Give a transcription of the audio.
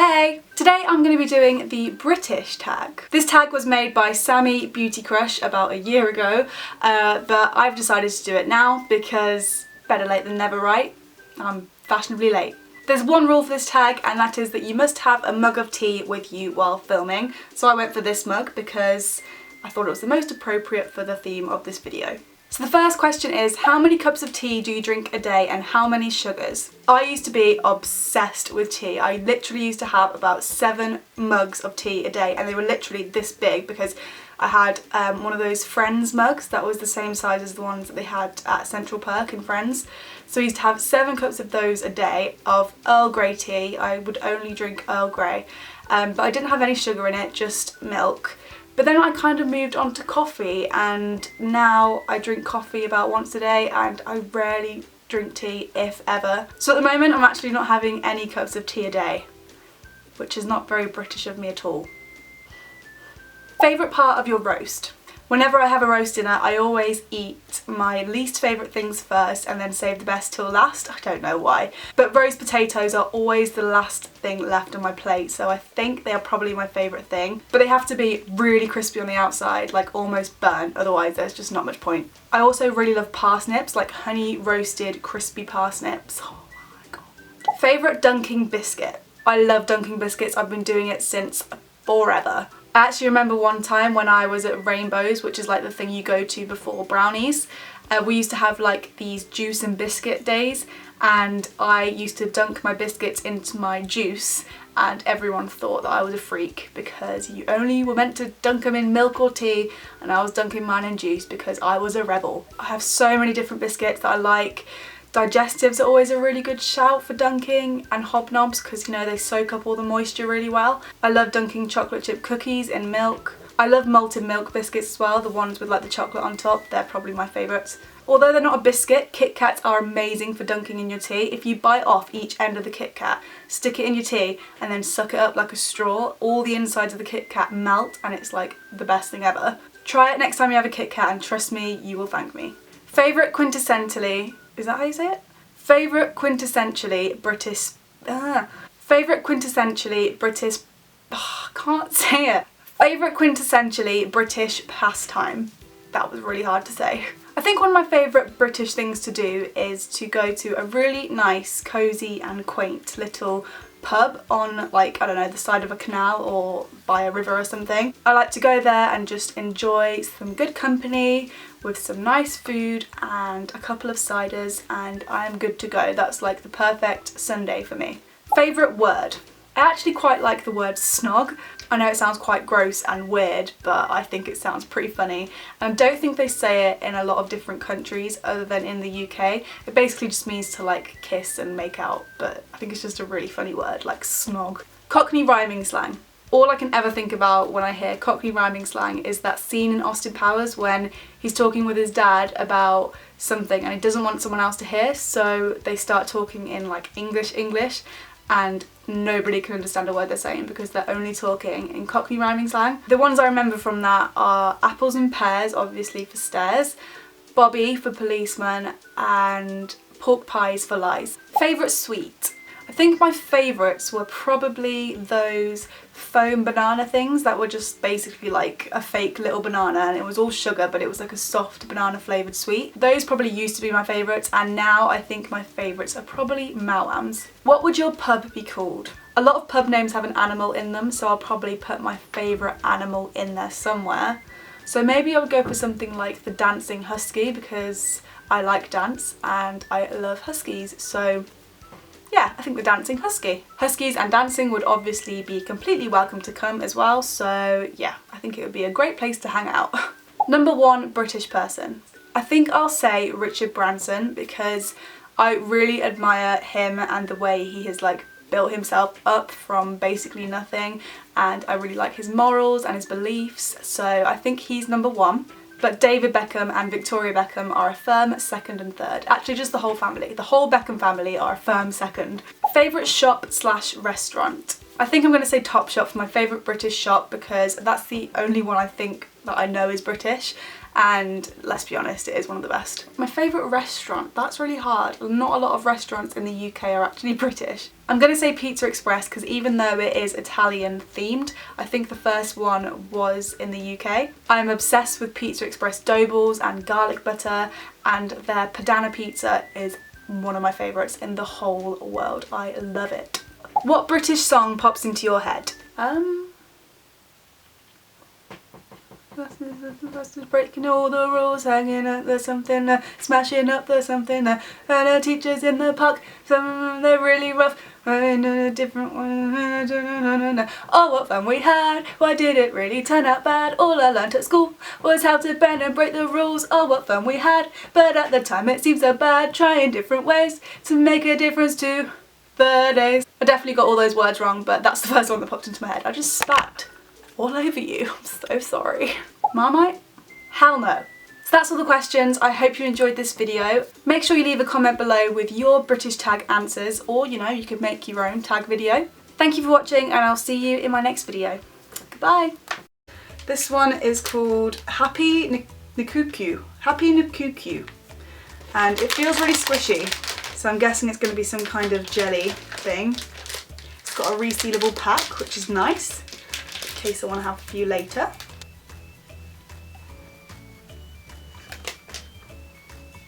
Hey! Today I'm going to be doing the British tag. This tag was made by Sammi Beauty Crush about a year ago, but I've decided to do it now because better late than never, right? I'm fashionably late. There's one rule for this tag, and that is that you must have a mug of tea with you while filming. So I went for this mug because I thought it was the most appropriate for the theme of this video. So the first question is, how many cups of tea do you drink a day and how many sugars? I used to be obsessed with tea. I literally used to have about 7 mugs of tea a day, and they were literally this big because I had one of those Friends mugs that was the same size as the ones that they had at Central Perk in Friends. So I used to have 7 cups of those a day of Earl Grey tea. I would only drink Earl Grey, but I didn't have any sugar in it, just milk. But then I kind of moved on to coffee, and now I drink coffee about once a day and I rarely drink tea, if ever. So at the moment I'm actually not having any cups of tea a day, which is not very British of me at all. Favourite part of your roast? Whenever I have a roast dinner, I always eat my least favourite things first and then save the best till last. I don't know why. But roast potatoes are always the last thing left on my plate, so I think they are probably my favourite thing. But they have to be really crispy on the outside, like almost burnt, otherwise there's just not much point. I also really love parsnips, like honey roasted crispy parsnips. Oh my god. Favourite dunking biscuit? I love dunking biscuits. I've been doing it since forever. I actually remember one time when I was at Rainbows, which is like the thing you go to before brownies. We used to have like these juice and biscuit days, and I used to dunk my biscuits into my juice, and everyone thought that I was a freak because you only were meant to dunk them in milk or tea, and I was dunking mine in juice because I was a rebel. I have so many different biscuits that I like. Digestives are always a really good shout for dunking, and hobnobs because, you know, they soak up all the moisture really well. I love dunking chocolate chip cookies in milk. I love malted milk biscuits as well, the ones with like the chocolate on top. They're probably my favourites. Although they're not a biscuit, Kit Kats are amazing for dunking in your tea. If you bite off each end of the Kit Kat, stick it in your tea and then suck it up like a straw, all the insides of the Kit Kat melt and it's like the best thing ever. Try it next time you have a Kit Kat and trust me, you will thank me. Favourite quintessentially... Is that how you say it? Favourite quintessentially British... Favourite quintessentially British... I can't say it. Favourite quintessentially British pastime. That was really hard to say. I think one of my favourite British things to do is to go to a really nice, cosy and quaint little pub on, like, I don't know, the side of a canal or by a river or something. I like to go there and just enjoy some good company with some nice food and a couple of ciders, and I am good to go. That's like the perfect Sunday for me. Favourite word? I actually quite like the word snog. I know it sounds quite gross and weird, but I think it sounds pretty funny. And I don't think they say it in a lot of different countries other than in the UK. It basically just means to like kiss and make out, but I think it's just a really funny word, like snog. Cockney rhyming slang. All I can ever think about when I hear Cockney rhyming slang is that scene in Austin Powers when he's talking with his dad about something and he doesn't want someone else to hear, so they start talking in like English, and nobody can understand a word they're saying because they're only talking in Cockney rhyming slang. The ones I remember from that are apples and pears, obviously for stairs, Bobby for policeman, and pork pies for lies. Favourite sweet? I think my favourites were probably those foam banana things that were just basically like a fake little banana, and it was all sugar but it was like a soft banana flavoured sweet. Those probably used to be my favourites, and now I think my favourites are probably Malams. What would your pub be called? A lot of pub names have an animal in them, so I'll probably put my favourite animal in there somewhere. So maybe I would go for something like the Dancing Husky because I like dance and I love huskies, so yeah, I think the Dancing Husky. Huskies and dancing would obviously be completely welcome to come as well, so yeah, I think it would be a great place to hang out. Number 1 British person. I think I'll say Richard Branson because I really admire him and the way he has like built himself up from basically nothing, and I really like his morals and his beliefs, so I think he's number 1. But David Beckham and Victoria Beckham are a firm second and third. Actually, just the whole family. The whole Beckham family are a firm second. Favourite shop slash restaurant? I think I'm going to say Topshop for my favourite British shop because that's the only one I think that I know is British, and let's be honest, it is one of the best. My favourite restaurant, that's really hard. Not a lot of restaurants in the UK are actually British. I'm going to say Pizza Express because even though it is Italian themed, I think the first one was in the UK. I'm obsessed with Pizza Express dough balls and garlic butter, and their Padana pizza is one of my favourites in the whole world. I love it. What British song pops into your head? Breaking all the rules, hanging up the something, smashing up the something, and the teachers in the park, some of them they're really rough, in a different one. Oh, what fun we had, why did it really turn out bad? All I learnt at school was how to bend and break the rules. Oh, what fun we had, but at the time it seemed so bad, trying different ways to make a difference to the days. I definitely got all those words wrong, but that's the first one that popped into my head. I just spat all over you. I'm so sorry. Marmite? Hell no. So that's all the questions. I hope you enjoyed this video. Make sure you leave a comment below with your British tag answers, or you know, you could make your own tag video. Thank you for watching, and I'll see you in my next video. Goodbye. This one is called Happy Nikuku. Happy Nikuku. And it feels really squishy, so I'm guessing it's going to be some kind of jelly thing. It's got a resealable pack, which is nice, in case I want to have a few later.